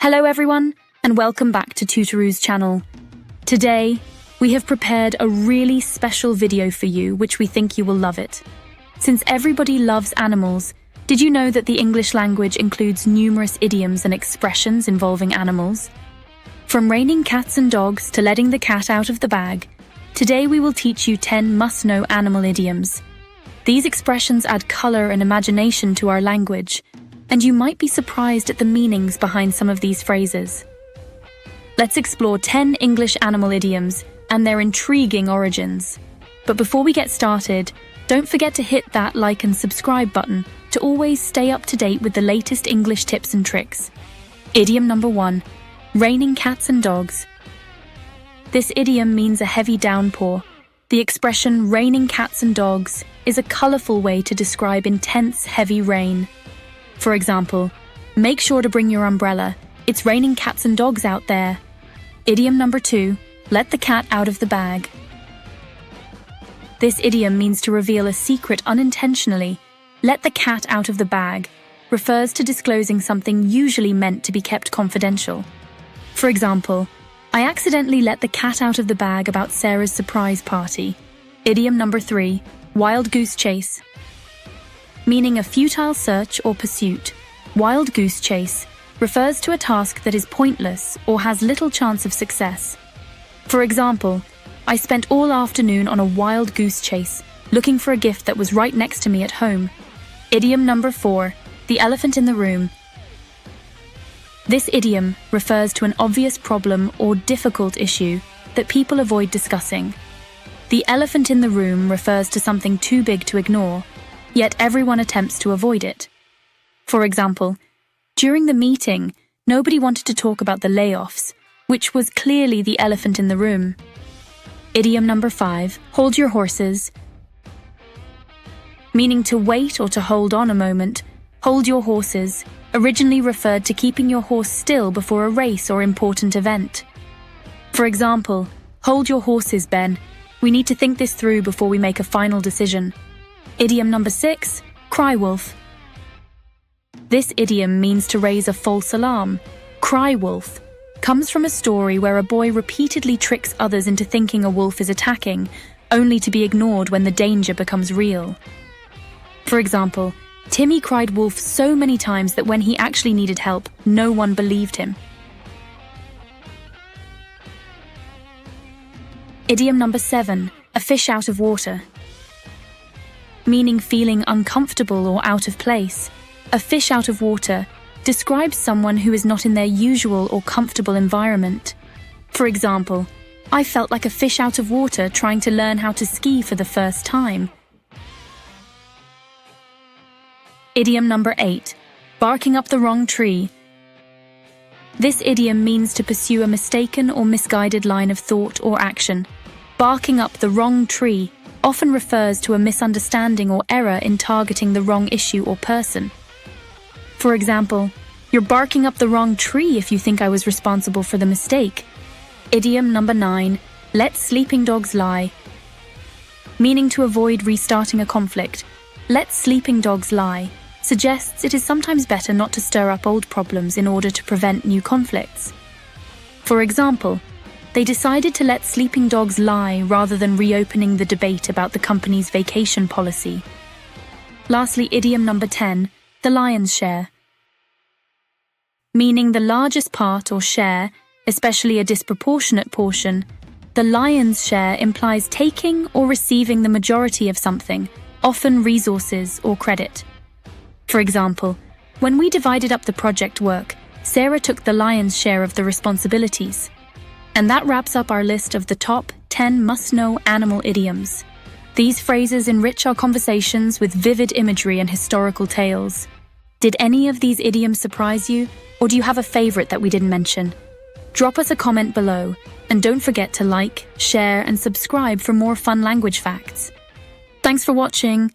Hello everyone, and welcome back to TUTOROU's channel. Today, we have prepared a really special video for you, which we think you will love it. Since everybody loves animals, did you know that the English language includes numerous idioms and expressions involving animals? From raining cats and dogs to letting the cat out of the bag, today we will teach you 10 must-know animal idioms. These expressions add color and imagination to our language, and you might be surprised at the meanings behind some of these phrases. Let's explore 10 English animal idioms and their intriguing origins. But before we get started, don't forget to hit that like and subscribe button to always stay up to date with the latest English tips and tricks. Idiom number 1, raining cats and dogs. This idiom means a heavy downpour. The expression raining cats and dogs is a colorful way to describe intense, heavy rain. For example, make sure to bring your umbrella. It's raining cats and dogs out there. Idiom number 2, let the cat out of the bag. This idiom means to reveal a secret unintentionally. Let the cat out of the bag refers to disclosing something usually meant to be kept confidential. For example, I accidentally let the cat out of the bag about Sarah's surprise party. Idiom number 3, wild goose chase. Meaning a futile search or pursuit, wild goose chase refers to a task that is pointless or has little chance of success. For example, I spent all afternoon on a wild goose chase, looking for a gift that was right next to me at home. Idiom number 4, the elephant in the room. This idiom refers to an obvious problem or difficult issue that people avoid discussing. The elephant in the room refers to something too big to ignore, yet everyone attempts to avoid it. For example, during the meeting, nobody wanted to talk about the layoffs, which was clearly the elephant in the room. Idiom number 5, hold your horses. Meaning to wait or to hold on a moment, hold your horses originally referred to keeping your horse still before a race or important event. For example, hold your horses, Ben. We need to think this through before we make a final decision. Idiom number 6, cry wolf. This idiom means to raise a false alarm. Cry wolf comes from a story where a boy repeatedly tricks others into thinking a wolf is attacking, only to be ignored when the danger becomes real. For example, Timmy cried wolf so many times that when he actually needed help, no one believed him. Idiom number 7, a fish out of water. Meaning feeling uncomfortable or out of place. A fish out of water describes someone who is not in their usual or comfortable environment. For example, I felt like a fish out of water trying to learn how to ski for the first time. Idiom number 8, barking up the wrong tree. This idiom means to pursue a mistaken or misguided line of thought or action. Barking up the wrong tree often refers to a misunderstanding or error in targeting the wrong issue or person. For example, you're barking up the wrong tree if you think I was responsible for the mistake. Idiom number 9, let sleeping dogs lie. Meaning to avoid restarting a conflict. Let sleeping dogs lie suggests it is sometimes better not to stir up old problems in order to prevent new conflicts. For example, they decided to let sleeping dogs lie rather than reopening the debate about the company's vacation policy. Lastly, idiom number 10, the lion's share. Meaning the largest part or share, especially a disproportionate portion. The lion's share implies taking or receiving the majority of something, often resources or credit. For example, when we divided up the project work, Sarah took the lion's share of the responsibilities. And that wraps up our list of the top 10 must-know animal idioms. These phrases enrich our conversations with vivid imagery and historical tales. Did any of these idioms surprise you, or do you have a favorite that we didn't mention? Drop us a comment below, and don't forget to like, share, and subscribe for more fun language facts. Thanks for watching.